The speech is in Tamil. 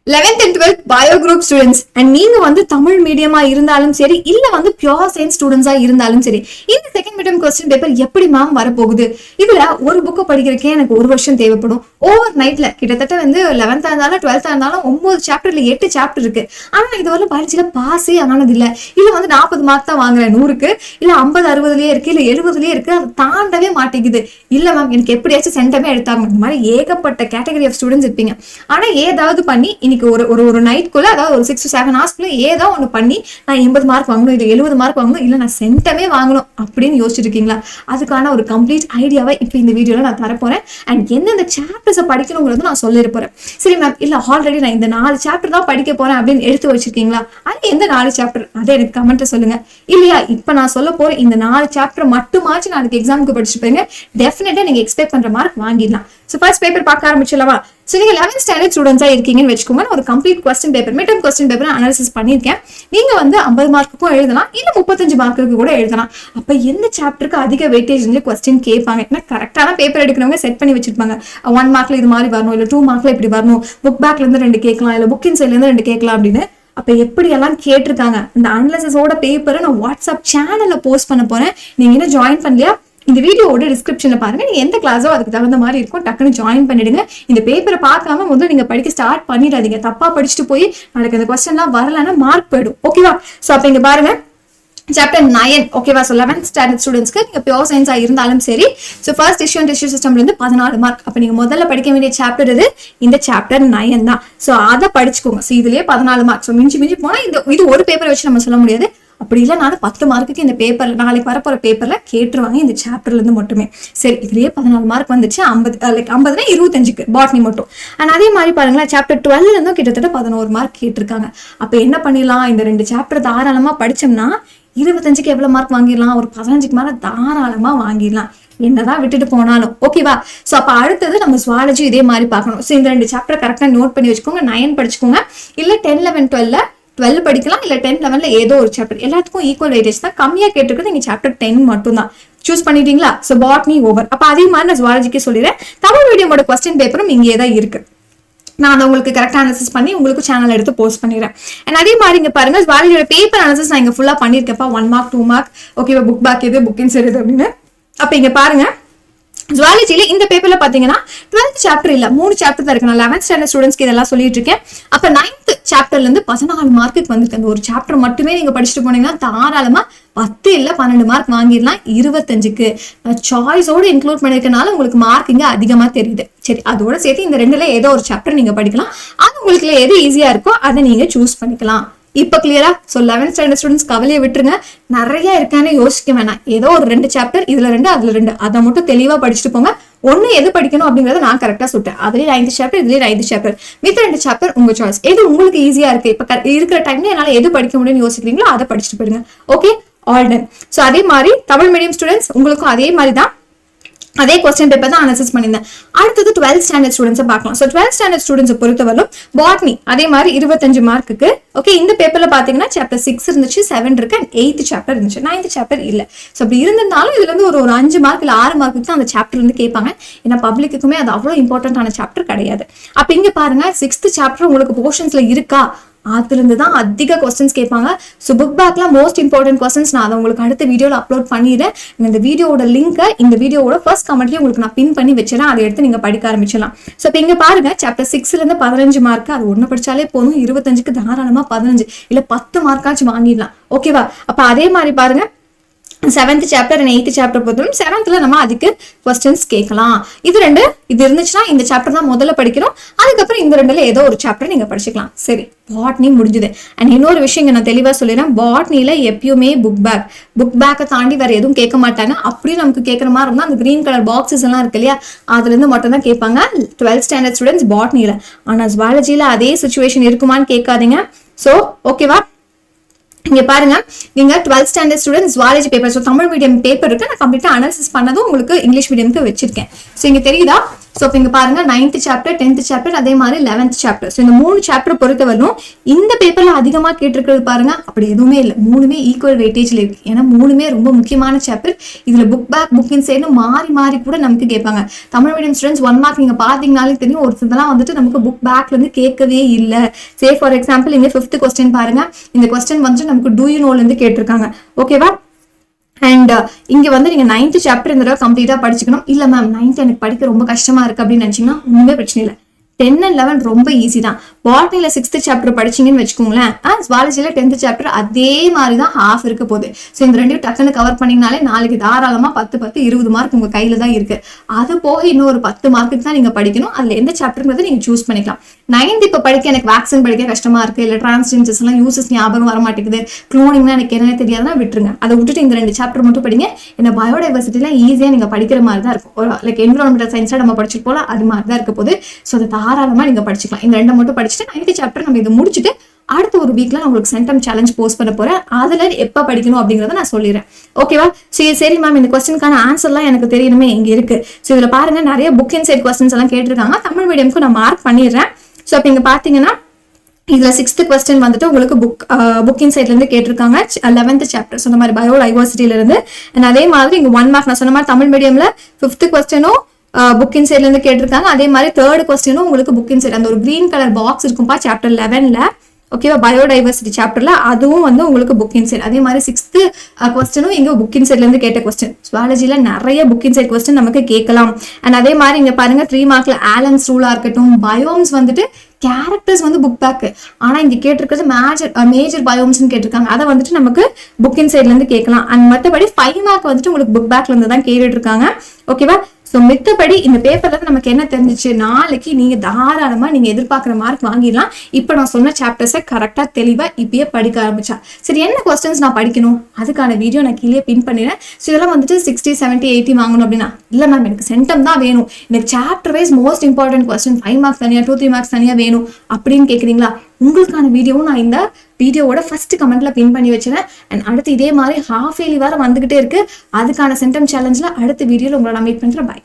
11th and 12th bio group students and நீங்க வந்து தமிழ் மீடியமா இருந்தாலும் சரி இல்ல வந்து பியூர் சயின்ஸ் ஸ்டூடெண்ட்ஸா இருந்தாலும் சரி இந்த செகண்ட் மிட் கொஸ்டின் பேப்பர் எப்படி மேம் வரப்போகுது. இதுல ஒரு புக்கு படிக்கிறதுக்கே எனக்கு ஒரு வருஷம் தேவைப்படும். ஓவர் நைட்ல கிட்டத்தட்ட வந்து 11th இருந்தாலும் 12th இருந்தாலும் 9 சாப்டர்ல 8 சாப்டர் இருக்கு. ஆனா இது வரல பயாலஜில பாஸே ஆனது இல்ல. இல்ல வந்து 40 மார்க் தான் வாங்குறேன் 100க்கு, இல்ல 50 60லயே இருக்கு, இல்ல 70லயே இருக்கு. அது தாண்டவே மாட்டேங்குது. இல்ல மேம் எனக்கு எப்படியாச்சும் சென்டமே எடுத்தாங்க. இந்த மாதிரி ஏகப்பட்ட கேட்டகரி ஆஃப் ஸ்டூடெண்ட்ஸ் இருப்பீங்க. ஆனா ஏதாவது பண்ணி ஒரு நைட்குள்ள அதாவது ஒரு 6 to 7 ஹவர்ஸ்க்குள்ள ஏதோ ஒண்ணு பண்ணி நான் 80 மார்க் வாங்கணும், இல்ல 70 மார்க் வாங்கணும், இல்ல நான் சென்டமே வாங்கணும் அப்படின்னு யோசிச்சுட்டு இருக்கீங்களா? அதுக்கான ஒரு கம்ப்ளீட் ஐடியாவை இப்போ இந்த வீடியோல நான் தரப்போறேன். அண்ட் எந்தெந்த சாப்டர்ஸை படிக்கணுங்கிறது நான் சொல்லிட போறேன். சரி மேம், இல்ல ஆல்ரெடி நான் இந்த 4 சாப்டர் தான் படிக்க போறேன் அப்படின்னு எடுத்து வச்சிருக்கீங்களா? அது எந்த 4 சாப்டர் அதை எனக்கு கமெண்ட்ல சொல்லுங்க. இல்லையா இப்ப நான் சொல்ல போற இந்த 4 சாப்டர் மட்டுமாச்சு நாளைக்கு எக்ஸாமுக்கு படிச்சுட்டு போயிருங்க. டெஃபினட்டா நீங்க எக்ஸ்பெக்ட் பண்ற மார்க் வாங்கிடலாம். ஸோ ஃபர்ஸ்ட் பேப்பர் பார்க்க ஆரம்பிச்சிடலாமா? ஸோ நீங்க 11th ஸ்டாண்டர்ட் ஸ்டூடெண்ட்ஸா இருக்கீங்கன்னு வச்சுக்கோங்க. ஒரு complete question paper mid question paper analysis பண்ணியிருக்கேன். நீங்க வந்து 50 மார்க்குக்கும் எழுதலாம், இல்ல 35 மார்க்குக்கு கூட எழுதலாம். அப்ப எந்த சாப்டருக்கு அதிக வெயிட்டேஜ் கொஸ்டின் கேட்பாங்க? ஏன்னா கரெக்டான பேப்பர் எடுக்கிறவங்க செட் பண்ணி வச்சிருப்பாங்க. 1 மார்க்ல இது மாதிரி வரணும், இல்ல 2 மார்க்ல இப்படி வரணும், புக் பேக்ல இருந்து 2 கேட்கலாம், இல்ல புக்கின் சைட்ல இருந்து 2 கேட்கலாம் அப்படின்னு. அப்ப எப்படி எல்லாம் கேட்டிருக்காங்க இந்த அனாலிசிஸோட பேப்பரை நான் வாட்ஸ்அப் சேனல்ல போஸ்ட் பண்ண போறேன். நீங்க இன்னும் ஜாயின் பண்ணலையா? இந்த வீடியோட டிஸ்கிரிப்ஷன்ல பாருங்க. நீங்க எந்த கிளாஸோ அதுக்கு தகுந்த மாதிரி இருக்கும், டக்குன்னு ஜாயின் பண்ணிடுங்க. இந்த பேப்பரை பார்க்காம முதல்ல நீங்க படிக்க ஸ்டார்ட் பண்ணிடாதீங்க. தப்பா படிச்சுட்டு போய் நாளைக்கு அந்த கொஸ்டின்லாம் வரலன்னா மார்க் போயிடும். ஓகேவா? சோ அப்ப இங்க பாருங்க சாப்டர் 9. ஓகேவா? ஸோ 11th ஸ்டாண்டர்ட் ஸ்டூடெண்ட்ஸ்க்கு நீங்க பியூர் சயின்ஸா இருந்தாலும் சரி. ஸோ ஃபர்ஸ்ட் டிஷ்யூ சிஸ்டம்ல இருந்து 14 மார்க். அப்ப நீங்க முதல்ல படிக்க வேண்டிய சாப்டர் இந்த சாப்டர் 9 தான். ஸோ அதை படிச்சுக்கோங்க. ஸோ இதுலயே 14 மார்க். ஸோ மிஞ்சி போனா இது ஒரு பேப்பரை வச்சு நம்ம சொல்ல முடியாது. அப்படி இல்லைனாலும் 10 மார்க்குக்கு இந்த பேப்பர்ல நாளைக்கு வரப்போற பேப்பர்ல கேட்டுருவாங்க இந்த சாப்டர்ல இருந்து மட்டுமே. சரி, இதுலயே 14 மார்க் வந்துச்சு. 50னா 25க்கு பாட்னி மட்டும். அண்ட் அதே மாதிரி பாருங்களேன், சாப்டர் 12ல இருந்தும் கிட்டத்தட்ட 11 மார்க் கேட்டிருக்காங்க. அப்ப என்ன பண்ணிடலாம்? இந்த 2 சாப்டர் தாராளமா படிச்சோம்னா 25க்கு எவ்வளவு மார்க் வாங்கிடலாம்? ஒரு 15க்கு மேல தாராளமா வாங்கிடலாம், என்னதான் விட்டுட்டு போனாலும். ஓகேவா? சோ அப்ப அடுத்தது நம்ம ஜுவாலஜி இதே மாதிரி பார்க்கணும். சோ இந்த 2 சாப்டர் கரெக்டா நோட் பண்ணி வச்சுக்கோங்க. 9 படிச்சுக்கோங்க, இல்ல 10 11 12 படிக்கலாம், இல்ல 10 11ல ஏதோ ஒரு சாப்டர். எல்லாத்துக்கும் ஈக்குவல் வெயிட்டேஜ் தான். கம்மியா கேட்டிருக்கிறது நீங்க சாப்டர் 10 மட்டும் தான். சூஸ் பண்ணிட்டீங்களா? So botany over. அப்ப அதே மாதிரி நான் ஜுவாலஜிக்கு சொல்லிடுறேன். தமிழ் மீடியமோட கொஸ்டின் பேப்பரும் இங்கே தான் இருக்கு. நான் அதை உங்களுக்கு கரெக்டாக அனாலிசிஸ் பண்ணி உங்களுக்கு சேனல் எடுத்து போஸ்ட் பண்ணிடுறேன். அண்ட் அதே மாதிரி இங்க பாருங்க, ஜுவாலஜியோட பேப்பர் அனாலிசிஸ் நான் இங்க ஃபுல்லா பண்ணிருக்கப்பா. 1 மார்க் 2 மார்க் ஓகேவா? புக் பேக் எது புக்கின்ஸ் எது அப்படின்னு. அப்ப இங்க பாருங்க, ஜுவாலஜில இந்த பேப்பர்ல பாத்தீங்கன்னா 12th சாப்டர் இல்ல 3 சாப்டர் தான் இருக்கு. நான் 11th ஸ்டாண்டர்ட் ஸ்டூடெண்ட்ஸ்க்கு இதெல்லாம் சொல்லிட்டு இருக்கேன். அப்ப 9th சாப்டர்ல இருந்து 14 மார்க்குக்கு வந்துருக்கு. அந்த ஒரு சாப்டர் மட்டுமே நீங்க படிச்சுட்டு போனீங்கன்னா தாராளமா 10 இல்ல 12 மார்க் வாங்கிடலாம் 25க்கு. சாய்ஸோட இன்க்ளூட் பண்ணிருக்கனால உங்களுக்கு மார்க் இங்க அதிகமா தெரியுது. சரி, அதோட சேர்த்து இந்த 2ல ஏதோ ஒரு சாப்டர் நீங்க படிக்கலாம். அது உங்களுக்கு எது ஈஸியா இருக்கோ அதை நீங்க சூஸ் பண்ணிக்கலாம். இப்ப கிளியரா? சோ 11th ஸ்டாண்டர்ட் ஸ்டூடெண்ட்ஸ் கவலையை விட்டுருங்க. நிறைய இருக்கானே யோசிக்க வேணாம். ஏதோ ஒரு 2 சாப்டர், இதுல 2 அதுல 2, அதை மட்டும் தெளிவா படிச்சுட்டு போங்க. ஒண்ணு எது படிக்கணும் அப்படிங்கறத நான் கரெக்டா சொல்லிட்டேன். அதுலயே 9th சாப்டர், இதுலயே 9th சாப்டர். மித்த 2 சாப்டர் உங்க சாய்ஸ். எது உங்களுக்கு ஈஸியா இருக்கு இப்ப இருக்கிற டைம்ல என்னால எது படிக்க முடியும்னு யோசிக்கிறீங்களோ அதை படிச்சுட்டு போயிடுங்க. Okay, all done. சோ அதே மாதிரி தமிழ் மீடியம் ஸ்டூடெண்ட்ஸ் உங்களுக்கும் அதே மாதிரி தான், அதே கொஸ்டின் பேப்பர் தான் அனாலிசிஸ் பண்ணியிருந்தேன். அடுத்தது 12th ஸ்டாண்டர்ட் ஸ்டூடெண்ட்ஸ் பார்க்கலாம். ஸோ 12th ஸ்டாண்டர்ட் ஸ்டூடெண்ட்ஸ் பொறுத்தவரைக்கும் பாட்னி அதே மாதிரி 25 மார்க்குக்கு. ஓகே, இந்த பேப்பர்ல பாத்தீங்கன்னா சாப்டர் 6 இருந்துச்சு, 7 இருக்கு, அண்ட் 8th சாப்டர் இருந்துச்சு, 9th சாப்டர் இல்ல. ஸோ அப்படி இருந்திருந்தாலும் இதுல இருந்து ஒரு 5 மார்க் இல்ல 6 மார்க்குக்கு தான் அந்த சாப்டர் இருந்து கேட்பாங்க. ஏன்னா பப்ளிக்குமே அது அவ்வளவு இம்பார்ட்டன்டான சாப்டர் கிடையாது. அப்ப இங்க பாருங்க, 6th சாப்டர் உங்களுக்கு போர்ஷன்ஸ்ல இருக்கா? அதுல இருந்து தான் அதிக கொஸ்டின்ஸ் கேட்பாங்க. ஸோ புக் பேக்ல மோஸ்ட் இம்பார்ட்டன்ட் கொஸ்டின்ஸ் நான் அதை உங்களுக்கு அடுத்த வீடியோல அப்லோட் பண்ணிடுறேன். இந்த வீடியோட லிங்கை இந்த வீடியோட ஃபர்ஸ்ட் கமெண்ட்லயே உங்களுக்கு நான் பின் பண்ணி வச்சிடறேன். அதை எடுத்து நீங்க படிக்க ஆரம்பிச்சிடலாம். ஸோ இப்போ இங்க பாருங்க, சாப்டர் 6ல இருந்து 15 மார்க், அது ஒண்ணு படிச்சாலே போதும். 25க்கு தாராளமா 15 இல்ல 10 மார்க்காச்சும் வாங்கிடலாம். ஓகேவா? அப்ப அதே மாதிரி பாருங்க, 7th chapter and 8th chapter பொறுத்தவரைக்கும் 7thல நம்ம அதுக்கு கொஸ்டின்ஸ் கேட்கலாம். இது இருந்துச்சுன்னா இந்த சாப்டர் தான் முதல்ல படிக்கணும். அதுக்கப்புறம் இந்த 2ல ஏதோ ஒரு சாப்டர் நீங்க படிச்சுக்கலாம். சரி, பாட்னி முடிஞ்சுது. அண்ட் இன்னொரு விஷயம் நான் தெளிவா சொல்லிடுறேன், பாட்னில எப்பயுமே புக் பேக்கை தாண்டி வேற எதுவும் கேட்க மாட்டாங்க. அப்படியே நமக்கு கேட்கற மாதிரி இருந்தா அந்த கிரீன் கலர் பாக்ஸஸ் எல்லாம் இருக்கு இல்லையா, அதுல இருந்து மட்டும் தான் கேட்பாங்க 12th ஸ்டாண்டர்ட் ஸ்டூடெண்ட்ஸ் பாட்னில. ஆனா ஜுவாலஜில அதே சிச்சுவேஷன் இருக்குமான்னு கேட்காதீங்க. சோ ஓகேவா? இங்க பாருங்க, நீங்க 12th standard student zoology paper, so Tamil medium paper இருக்கு. நான் கம்ப்ளீட்டா அனாலிசிஸ் பண்ணதும் உங்களுக்கு இங்கிலீஷ் மீடியம்க்கு வச்சிருக்கேன். ஸோ இங்க தெரியுதா? ஸோ இப்போ இங்க பாருங்க 9th சாப்டர் 10th சாப்டர் அதே மாதிரி 11th சாப்டர். ஸோ இந்த 3 சாப்டர் பொறுத்தவரையும் இந்த பேப்பர்ல அதிகமா கேட்டிருக்கிறது பாருங்க அப்படி எதுவுமே இல்லை, 3மே ஈக்குவல் வெயிட்டேஜ்ல இருக்கு. ஏன்னா 3மே ரொம்ப முக்கியமான சாப்டர். இதுல புக் பேக் புக் இன்சைட்னு மாறி மாறி கூட நமக்கு கேட்பாங்க. தமிழ் மீடியம் ஸ்டூடெண்ட்ஸ் 1 மார்க் நீங்க பாத்தீங்கன்னாலே தெரியும், ஒரு சிலதெல்லாம் வந்துட்டு நமக்கு புக் பேக்ல இருந்து கேட்கவே இல்லை. சே ஃபார் எக்ஸாம்பிள் இங்க 5th கொஸ்டின் பாருங்க, இந்த கொஸ்டின் வந்துட்டு நமக்கு டூ யூ நோல இருந்து கேட்டிருக்காங்க. ஓகேவா? அண்ட் இங்க வந்து நீங்க 9th சாப்டர் இந்த தடவை கம்ப்ளீட்டா படிச்சுக்கணும். இல்ல மேம் 9th எனக்கு படிக்க ரொம்ப கஷ்டமா இருக்கு அப்படின்னு நினைச்சீங்கன்னா ஒண்ணுமே பிரச்சனை இல்லை. 10 and 11 ரொம்ப ஈஸி தான். பாட்னில 6th சாப்டர் படிச்சீங்கன்னு வச்சுக்கோங்களேன், ஜுவாலஜில 10th சாப்டர் அதே மாதிரி தான் ஹாஃப் இருக்க போகுது. ஸோ இந்த ரெண்டையும் டக்குன்னு கவர் பண்ணீங்கனாலே நாளைக்கு தாராளமா 10 மார்க் உங்க கையில தான் இருக்கு. அது போக இன்னும் ஒரு 10 மார்க்குக்கு தான் நீங்க படிக்கணும். அதுல எந்த சாப்டர்ங்கிறது நீங்க சூஸ் பண்ணிக்கலாம். 9th இப்ப படிக்க எனக்கு வேக்சின் படிக்க கஷ்டமா இருக்கு, இல்ல டிரான்ஸ்ஜெண்டர்ஸ் எல்லாம் யூசஸ் ஞாபகம் வர மாட்டேங்குது, குளோனிங்னா எனக்கு என்ன தெரியாதுன்னா விட்டுருங்க. அதை விட்டுட்டு இந்த 2 சாப்டர் மட்டும் படிங்க. இந்த பயோடைவர்சிட்டிலாம் ஈஸியா நீங்க படிக்கிற மாதிரி தான் இருக்கும். லைக் என்விரான்மெண்டல் சயின்ஸா நம்ம படிச்சுட்டு போல அது மாதிரி தான் இருக்க போகுது. ஸோ அதை தாராளமா நீங்க படிச்சுக்கலாம். இந்த 2 மட்டும் படிச்சுட்டு 9th சாப்டர் நம்ம இதை முடிச்சுட்டு அடுத்த ஒரு வீக்ல நான் உங்களுக்கு சென்டம் சேலஞ்ச் போஸ்ட் பண்ண போறேன். அதுல எப்ப படிக்கணும் அப்படிங்கறத நான் சொல்லிடுறேன். ஓகேவா? சரி மேம், இந்த கொஸ்டினுக்கான ஆன்சர்லாம் எனக்கு தெரியணுமே, இங்க இருக்கு. ஸோ இதுல பாருங்க நிறைய புக் இன்சைட் கொஸ்டின்ஸ் எல்லாம் கேட்டிருக்காங்க. தமிழ் மீடியம்க்கு நான் மார்க் பண்ணிடுறேன். ஸோ அப்ப இங்க பாத்தீங்கன்னா இதுல 6th கொஸ்டின் வந்துட்டு உங்களுக்கு புக் இன்சைட்ல இருந்து கேட்டிருக்காங்க 11th சாப்டர் சொன்ன மாதிரி பயோடைவர்சிட்டில இருந்து. அதே மாதிரி இங்க 1 மார்க் நான் சொன்ன மாதிரி தமிழ் மீடியம்ல 5th கொஸ்டினும் புக் இன்சைட்ல இருந்து கேட்டிருக்காங்க. அதே மாதிரி 3rd கொஸ்டினும் உங்களுக்கு புக் இன்சைட் அந்த ஒரு கிரீன் கலர் பாக்ஸ் இருக்கும்பா சாப்டர் 11ல. ஓகேவா? பயோடைவர்சிட்டி சாப்டர்ல அதுவும் வந்து உங்களுக்கு புக் இன்சைட். அதே மாதிரி 6th கொஸ்டினும் இங்க புக் இன்சைட்ல இருந்து கேட்ட கொஸ்டின். ஜுவாலஜில நிறைய புக் இன்சைட் கொஸ்டின் நமக்கு கேட்கலாம். அண்ட் அதே மாதிரி இங்க பாருங்க 3 மார்க்ல ஆலன்ஸ் ரூலா இருக்கட்டும், பயோம்ஸ் வந்துட்டு கேரக்டர்ஸ் வந்து புக் பேக். ஆனா இங்க கேட்டிருக்கிறது மேஜர் பயோம்ஸ்ன்னு கேட்டிருக்காங்க. அதை வந்துட்டு நமக்கு புக் இன்சைட்ல இருந்து கேட்கலாம். அண்ட் மற்றபடி 5 மார்க் வந்துட்டு உங்களுக்கு புக் பேக்ல இருந்து தான் கேட்டுட்டு இருக்காங்க. ஓகேவா? ஸோ மித்தபடி இந்த பேப்பர்ல நமக்கு என்ன தெரிஞ்சிச்சு, நாளைக்கு நீங்க தாராளமா நீங்க எதிர்பார்க்குற மார்க் வாங்கிடலாம். இப்போ நான் சொன்ன சாப்டர்ஸை கரெக்டா தெளிவா இப்பயே படிக்க ஆரம்பிச்சா. சரி, என்ன கொஸ்டின்ஸ் நான் படிக்கணும் அதுக்கான வீடியோ நான் கீழே பின் பண்ணிடுறேன். ஸோ இதெல்லாம் வந்துட்டு 60, 70, 80 வாங்கணும் அப்படின்னா இல்லை மேம் எனக்கு சென்டம் தான் வேணும், எனக்கு chapter wise most important question 5 marks தனியா 2-3 மார்க்ஸ் தனியா வேணும் அப்படின்னு கேட்குறீங்களா? உங்களுக்கான வீடியோவும் நான் இந்த வீடியோவோட ஃபர்ஸ்ட் கமெண்ட்ல பின் பண்ணி வச்சிருக்கேன். அண்ட் அடுத்து இதே மாதிரி ஹாஃப் இயர்லி வேற வந்துகிட்டே இருக்கு. அதுக்கான சென்டம் சேலஞ்சில் அடுத்த வீடியோவில் உங்களை நான் மீட் பண்றேன். பாய்.